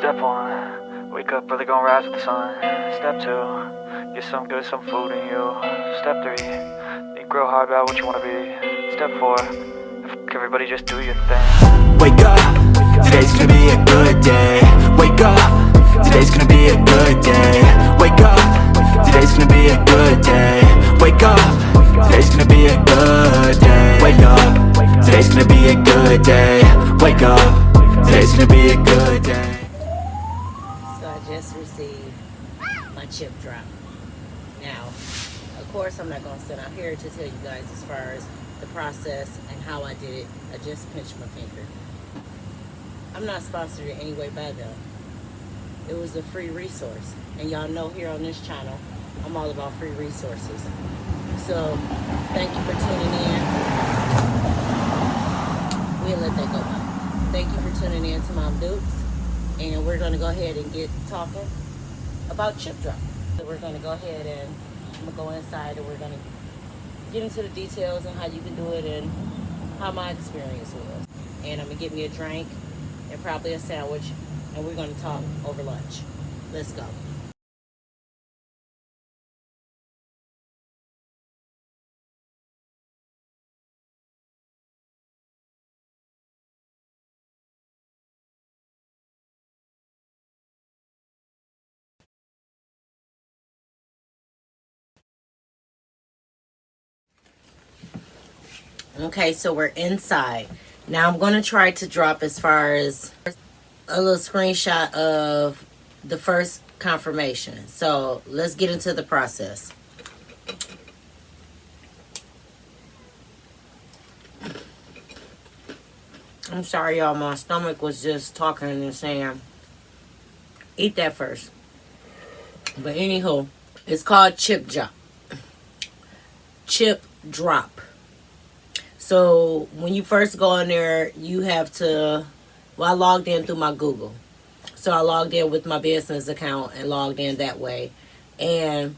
Step 1, wake up early, gonna rise with the sun. Step 2, get some good, some food in you. Step 3, think real hard about what you wanna be. Step 4, everybody just do your thing. Wake up, today's gonna be a good day. Wake up, today's gonna be a good day. Wake up, today's gonna be a good day. Wake up, today's gonna be a good day. Wake up, today's gonna be a good day. Wake up, today's gonna be a good day. So I just received my chip drop. Now, of course, I'm not going to sit out here to tell you guys as far as the process and how I did it. I just pinched my finger. I'm not sponsored in any way by them. It was a free resource. And y'all know here on this channel, I'm all about free resources. So, thank you for tuning in. We'll let that go by. Thank you for tuning in to Mom Dukes. And we're going to go ahead and get talking about ChipDrop. So we're going to go ahead and I'm going to go inside and we're going to get into the details and how you can do it and how my experience was. And I'm going to get me a drink and probably a sandwich and we're going to talk over lunch. Let's go. Okay, so we're inside. Now I'm going to try to drop as far as a little screenshot of the first confirmation. So let's get into the process. I'm sorry, y'all. My stomach was just talking and saying, eat that first. But anywho, it's called ChipDrop. ChipDrop. So when you first go in there, you have to, well, I logged in through my Google. So I logged in with my business account and logged in that way. And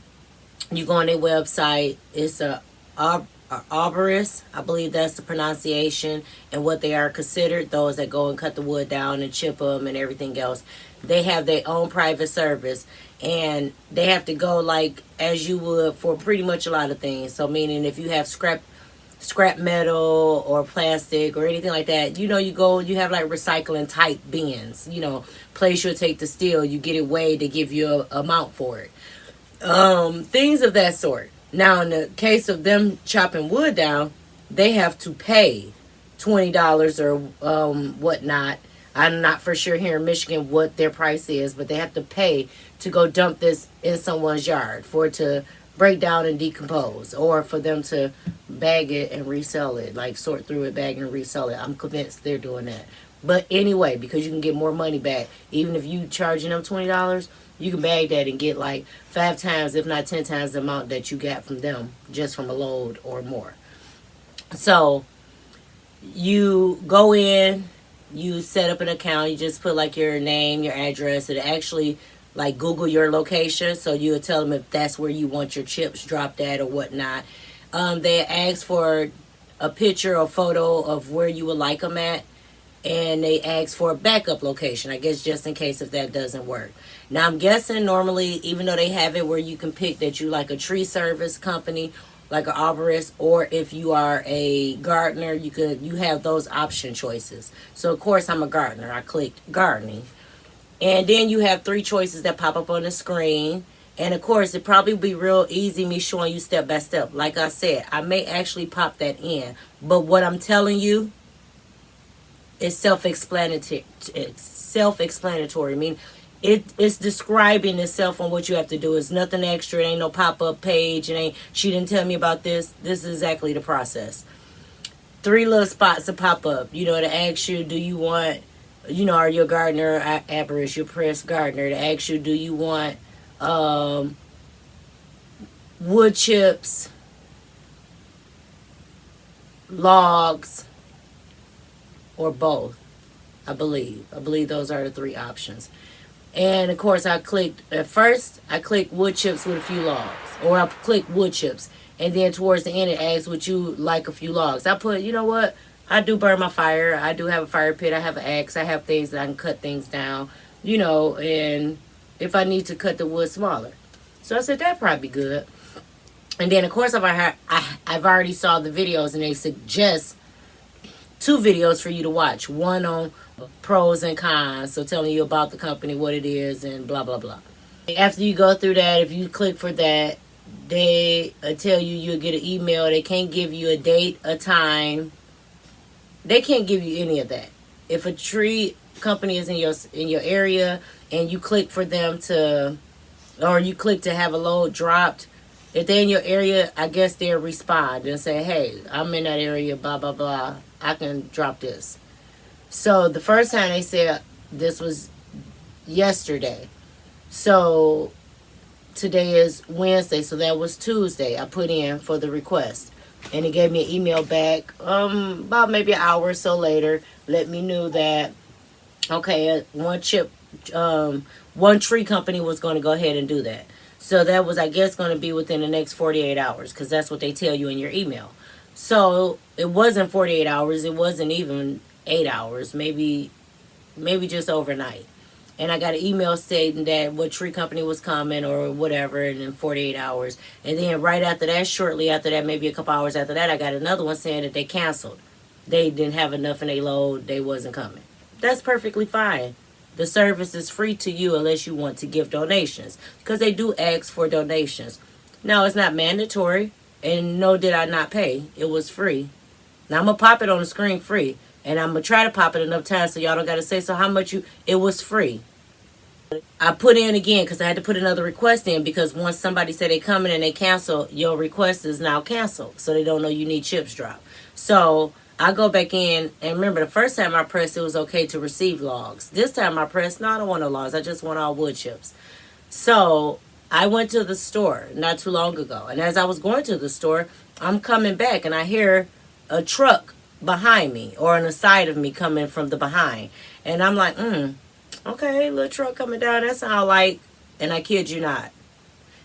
you go on their website. It's a arborist, I believe that's the pronunciation, and what they are considered, those that go and cut the wood down and chip them and everything else. They have their own private service, and they have to go like as you would for pretty much a lot of things. So meaning if you have scrap metal or plastic or anything like that, you know, you have like recycling type bins, you know, place you'll take the steel, you get it weighed to give you a amount for it, things of that sort. Now in the case of them chopping wood down, they have to pay $20 or whatnot. I'm not for sure here in Michigan what their price is, but they have to pay to go dump this in someone's yard for it to break down and decompose, or for them to bag it and resell it, like sort through it, bag and resell it. I'm convinced they're doing that. But anyway, because you can get more money back, even if you charging them $20, you can bag that and get like 5 times, if not 10 times the amount that you got from them just from a load or more. So you go in, you set up an account, you just put like your name, your address. It actually like Google your location, so you'll tell them if that's where you want your chips dropped at or whatnot. They ask for a picture or photo of where you would like them at, and they ask for a backup location, I guess, just in case if that doesn't work. Now I'm guessing normally, even though they have it where you can pick that you like a tree service company, like an arborist, or if you are a gardener, you have those option choices. So of course I'm a gardener. I clicked gardening. And then you have 3 choices that pop up on the screen. And of course, it probably be real easy me showing you step by step. Like I said, I may actually pop that in. But what I'm telling you is self-explanatory. It's self-explanatory. I mean, it's describing itself on what you have to do. It's nothing extra. It ain't no pop-up page. She didn't tell me about this. This is exactly the process. 3 little spots to pop up. You know, to ask you, do you want... You know, are you a gardener, arborist, you're a press gardener, to ask you, do you want wood chips, logs, or both? I believe those are the 3 options. And of course I clicked wood chips with a few logs, or I clicked wood chips, and then towards the end it asks would you like a few logs. I put, you know what, I do burn my fire. I do have a fire pit. I have an axe. I have things that I can cut things down. you know, and if I need to cut the wood smaller. So I said, that'd probably be good. And then, of course, I've already saw the videos, and they suggest 2 videos for you to watch. One on pros and cons, so telling you about the company, what it is, and blah, blah, blah. After you go through that, if you click for that, they tell you you'll get an email. They can't give you a date, a time. They can't give you any of that. If a tree company is in your area and you click for them to, or you click to have a load dropped, if they're in your area, I guess they'll respond and say, hey, I'm in that area, blah, blah, blah. I can drop this. So the first time they said this was yesterday. So today is Wednesday, so that was Tuesday. I put in for the request. And it gave me an email back about maybe an hour or so later. Let me know that, okay, one tree company was going to go ahead and do that. So that was, I guess, going to be within the next 48 hours because that's what they tell you in your email. So it wasn't 48 hours. It wasn't even 8 hours, maybe just overnight. And I got an email stating that what tree company was coming or whatever in 48 hours. And then right after that, shortly after that, maybe a couple hours after that, I got another one saying that they canceled. They didn't have enough in their load. They wasn't coming. That's perfectly fine. The service is free to you unless you want to give donations. Because they do ask for donations. Now, it's not mandatory. And no, did I not pay. It was free. Now, I'm going to pop it on the screen free. And I'm going to try to pop it enough times so y'all don't got to say, so how much you... It was free. I put in again because I had to put another request in because once somebody said they coming and they cancel, your request is now canceled. So they don't know you need ChipDrop. So I go back in and remember the first time I pressed it was okay to receive logs. This time I pressed, no, I don't want no logs. I just want all wood chips. So I went to the store not too long ago. And as I was going to the store, I'm coming back and I hear a truck behind me or on the side of me coming from the behind. And I'm like, okay, little truck coming down. That sound like, and I kid you not,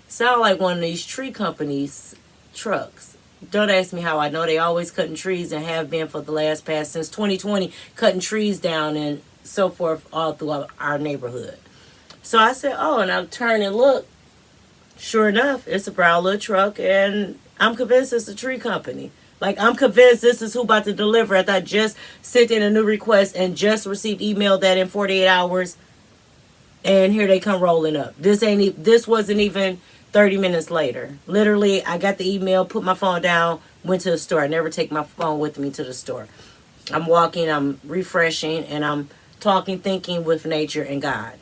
sound like one of these tree companies' trucks. Don't ask me how I know. They always cutting trees and have been for the last past since 2020, cutting trees down and so forth all throughout our neighborhood. So I said, oh, and I turn and look. Sure enough, it's a brown little truck, and I'm convinced it's a tree company. Like, I'm convinced this is who about to deliver. After I just sent in a new request and just received email that in 48 hours, and here they come rolling up. This wasn't even 30 minutes later. Literally, I got the email, put my phone down, went to the store. I never take my phone with me to the store. I'm walking, I'm refreshing, and I'm talking, thinking with nature and God.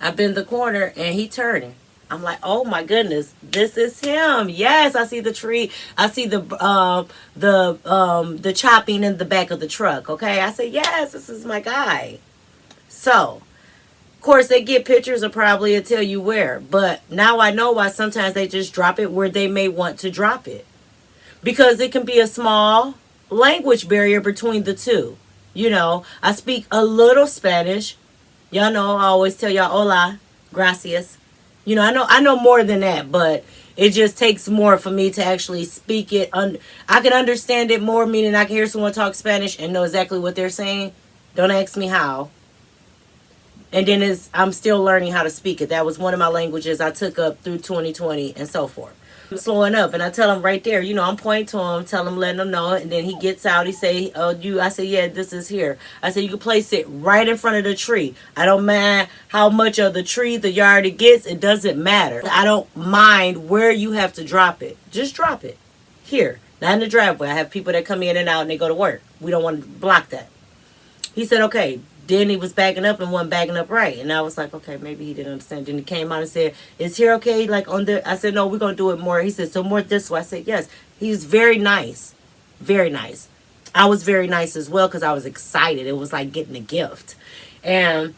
I've been in the corner, and he turning. I'm like, oh my goodness, this is him. Yes, I see the tree. I see the chopping in the back of the truck. Okay, I say, yes, this is my guy. So, of course, they get pictures of probably and tell you where. But now I know why sometimes they just drop it where they may want to drop it. Because it can be a small language barrier between the two. You know, I speak a little Spanish. Y'all know I always tell y'all, hola, gracias. You know, I know more than that, but it just takes more for me to actually speak it. I can understand it more, meaning I can hear someone talk Spanish and know exactly what they're saying. Don't ask me how. And then I'm still learning how to speak it. That was one of my languages I took up through 2020 and so forth. I'm slowing up, and I tell him right there, you know, I'm pointing to him, tell him, letting him know, and then he gets out. He say, oh, I say, yeah, this is here. I said, you can place it right in front of the tree. I don't mind how much of the tree, the yard it gets. It doesn't matter. I don't mind where you have to drop it. Just drop it here, not in the driveway. I have people that come in and out and they go to work. We don't want to block that. He said, okay. Then he was backing up and wasn't backing up right. And I was like, okay, maybe he didn't understand. Then he came out and said, is here okay? Like on the, I said, no, we're going to do it more. He said, so more this way. I said, yes. He's very nice. Very nice. I was very nice as well because I was excited. It was like getting a gift. And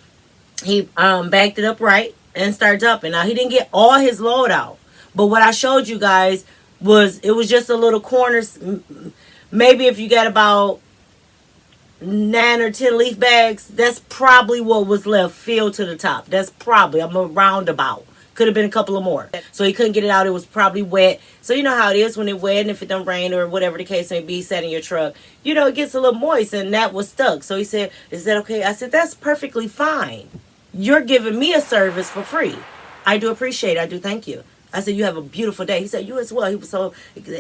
he backed it up right and started jumping. Now, he didn't get all his load out. But what I showed you guys was, it was just a little corners. Maybe if you got about 9 or 10 leaf bags, that's probably what was left filled to the top. That's probably, I'm a roundabout. Could have been a couple of more. So he couldn't get it out. It was probably wet. So you know how it is when it's wet, and if it don't rain or whatever the case may be, sat in your truck, you know, it gets a little moist, and that was stuck. So he said, is that okay? I said, that's perfectly fine. you're giving me a service for free. I do appreciate it. I do thank you. I said, you have a beautiful day. He said, you as well. He was so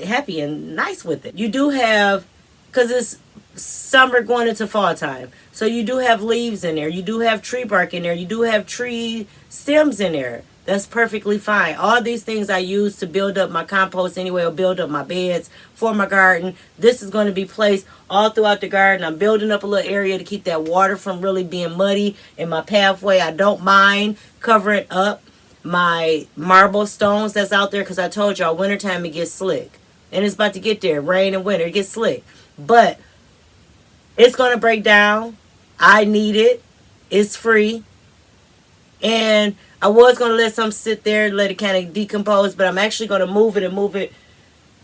happy and nice with it. You do have, because it's summer going into fall time. So you do have leaves in there. You do have tree bark in there. You do have tree stems in there. That's perfectly fine. All these things I use to build up my compost anyway, or build up my beds for my garden. This is going to be placed all throughout the garden. I'm building up a little area to keep that water from really being muddy in my pathway. I don't mind covering up my marble stones that's out there, because I told y'all wintertime it gets slick. And it's about to get there. Rain and winter, it gets slick. But it's going to break down. I need it. It's free. And I was going to let some sit there and let it kind of decompose, but I'm actually going to move it.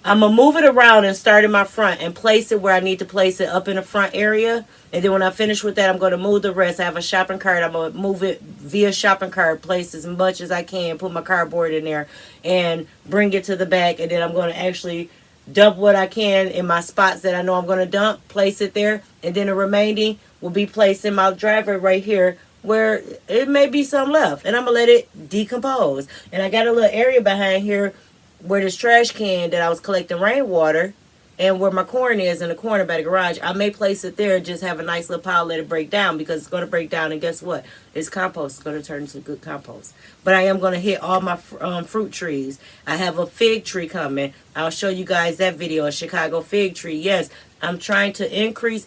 I'm going to move it around and start in my front and place it where I need to place it up in the front area. And then when I finish with that, I'm going to move the rest. I have a shopping cart. I'm going to move it via shopping cart, place as much as I can, put my cardboard in there and bring it to the back. And then I'm going to actually dump what I can in my spots that I know I'm going to dump, place it there. And then the remaining will be placed in my driveway right here, where it may be some left. And I'm going to let it decompose. And I got a little area behind here where this trash can that I was collecting rainwater, and where my corn is in the corner by the garage, I may place it there and just have a nice little pile, let it break down, because it's going to break down, and guess what? It's compost. It's going to turn into good compost. But I am going to hit all my fruit trees. I have a fig tree coming. I'll show you guys that video, a Chicago fig tree. Yes, I'm trying to increase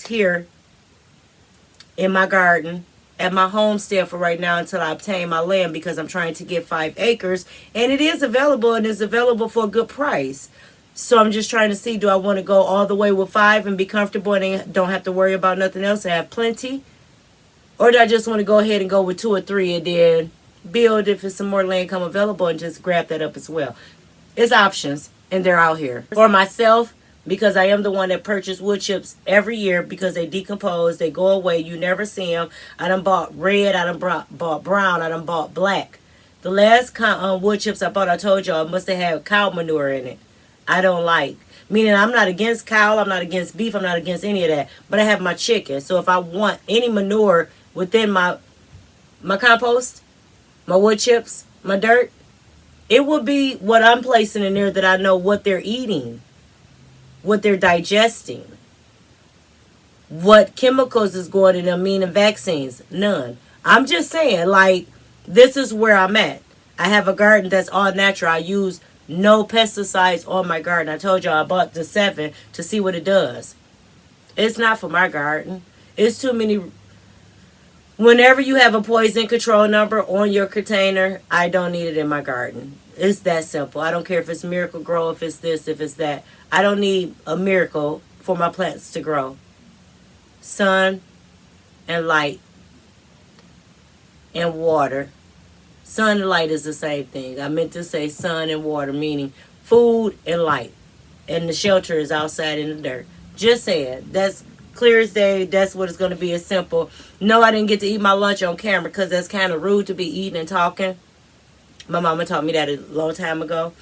here in my garden at my homestead for right now until I obtain my land, because I'm trying to get 5 acres, and it is available, and it's available for a good price. So I'm just trying to see, do I want to go all the way with 5 and be comfortable and don't have to worry about nothing else and have plenty? Or do I just want to go ahead and go with 2 or 3 and then build if it's some more land come available and just grab that up as well? It's options, and they're out here. For myself, because I am the one that purchased wood chips every year, because they decompose, they go away, you never see them. I done bought red, I done bought brown, I done bought black. The last wood chips I bought, I told y'all, must have had cow manure in it. I don't like. Meaning I'm not against cow, I'm not against beef, I'm not against any of that. But I have my chicken. So if I want any manure within my compost, my wood chips, my dirt, it will be what I'm placing in there, that I know what they're eating, what they're digesting, what chemicals is going in them, meaning vaccines. None. I'm just saying, like, this is where I'm at. I have a garden that's all natural. I use no pesticides on my garden. I told y'all I bought the 7 to see what it does. It's not for my garden. It's too many. Whenever you have a poison control number on your container, I don't need it in my garden. It's that simple. I don't care if it's Miracle Grow, if it's this, if it's that. I don't need a miracle for my plants to grow. Sun and light and water. Sun and light is the same thing. I meant to say sun and water, meaning food and light. And the shelter is outside in the dirt. Just saying. That's clear as day. That's what it's going to be. As simple. No, I didn't get to eat my lunch on camera, because that's kind of rude to be eating and talking. My mama taught me that a long time ago.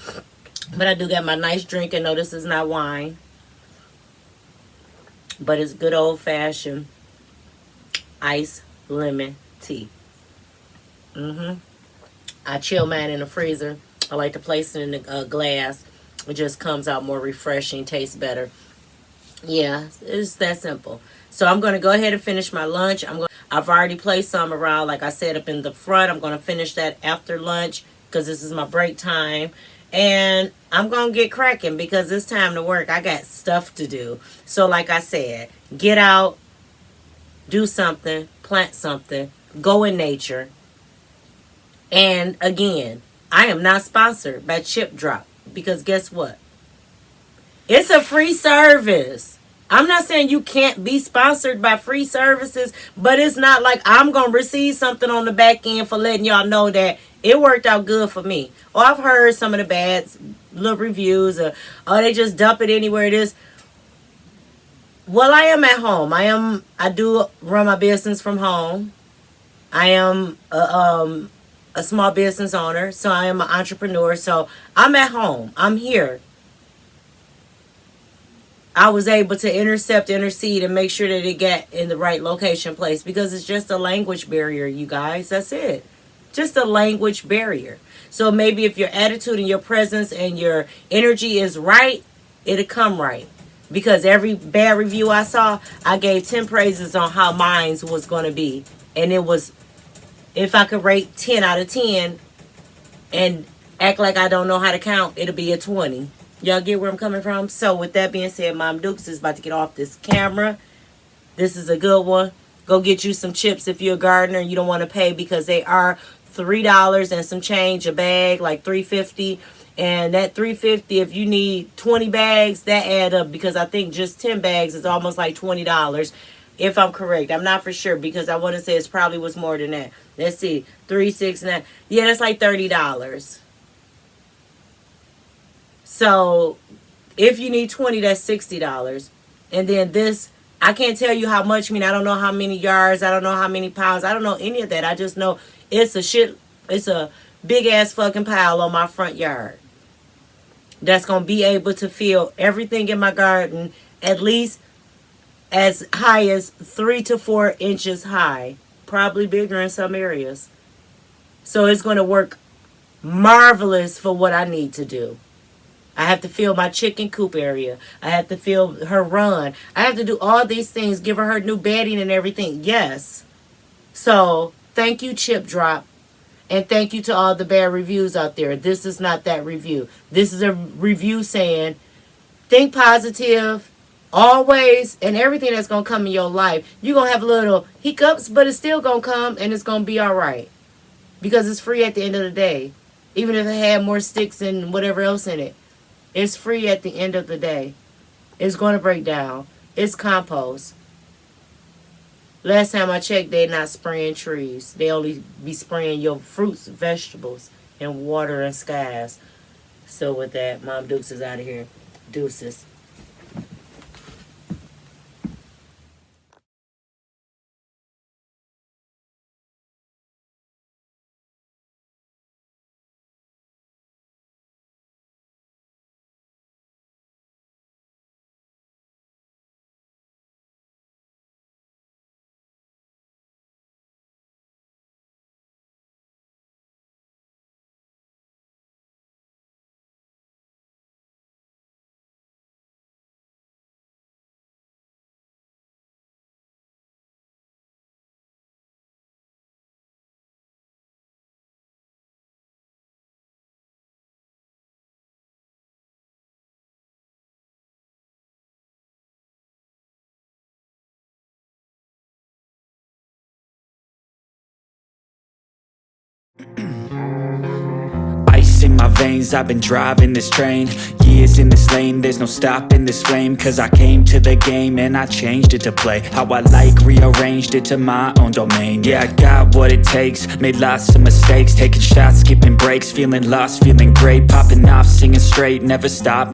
But I do got my nice drink, and no, this is not wine. But it's good old-fashioned ice lemon tea. I chill mine in the freezer. I like to place it in a glass. It just comes out more refreshing, tastes better. Yeah, it's that simple. So I'm going to go ahead and finish my lunch. I've already placed some around, like I said, up in the front. I'm going to finish that after lunch, because this is my break time. And I'm going to get cracking, because it's time to work. I got stuff to do. So like I said, get out, do something, plant something, go in nature. And again, I am not sponsored by ChipDrop, because guess what? It's a free service. I'm not saying you can't be sponsored by free services, but it's not like I'm going to receive something on the back end for letting y'all know that it worked out good for me. Or I've heard some of the bad little reviews, or they just dump it anywhere it is. Well, I am at home. I do run my business from home. I am a small business owner, so I am an entrepreneur. So I'm at home. I'm here. I was able to intercede, and make sure that it got in the right location place, because it's just a language barrier, you guys. That's it. Just a language barrier. So maybe if your attitude and your presence and your energy is right, it'll come right. Because every bad review I saw, I gave 10 praises on how mine was going to be. And it was, if I could rate 10 out of 10 and act like I don't know how to count, it'll be a 20. Y'all get where I'm coming from? So with that being said, Mom Dukes is about to get off this camera. This is a good one. Go get you some chips if you're a gardener and you don't want to pay, because they are $3 and some change a bag, like $3.50. And that $3.50, if you need 20 bags, that add up, because I think just 10 bags is almost like $20. If I'm correct. I'm not for sure, because I want to say it's probably was more than that. Let's see. 3, 6, 9. Yeah, that's like $30. So if you need 20, that's $60. And then this, I can't tell you how much. I mean, I don't know how many yards. I don't know how many pounds. I don't know any of that. I just know it's a big ass fucking pile on my front yard. That's going to be able to fill everything in my garden, at least as high as 3 to 4 inches high. Probably bigger in some areas. So it's going to work marvelous for what I need to do. I have to fill my chicken coop area. I have to fill her run. I have to do all these things, give her new bedding and everything. Yes. So thank you, ChipDrop. And thank you to all the bad reviews out there. This is not that review. This is a review saying, think positive always, and everything that's going to come in your life. You're going to have little hiccups, but it's still going to come, and it's going to be all right. Because it's free at the end of the day. Even if it had more sticks and whatever else in it. It's free at the end of the day. It's going to break down. It's compost. Last time I checked, they're not spraying trees. They only be spraying your fruits, vegetables, and water and skies. So with that, Mom Dukes is out of here. Deuces. Ice in my veins, I've been driving this train. Years in this lane, there's no stopping this flame. Cause I came to the game and I changed it to play how I like, rearranged it to my own domain. Yeah, I got what it takes, made lots of mistakes, taking shots, skipping breaks, feeling lost, feeling great, popping off, singing straight, never stop.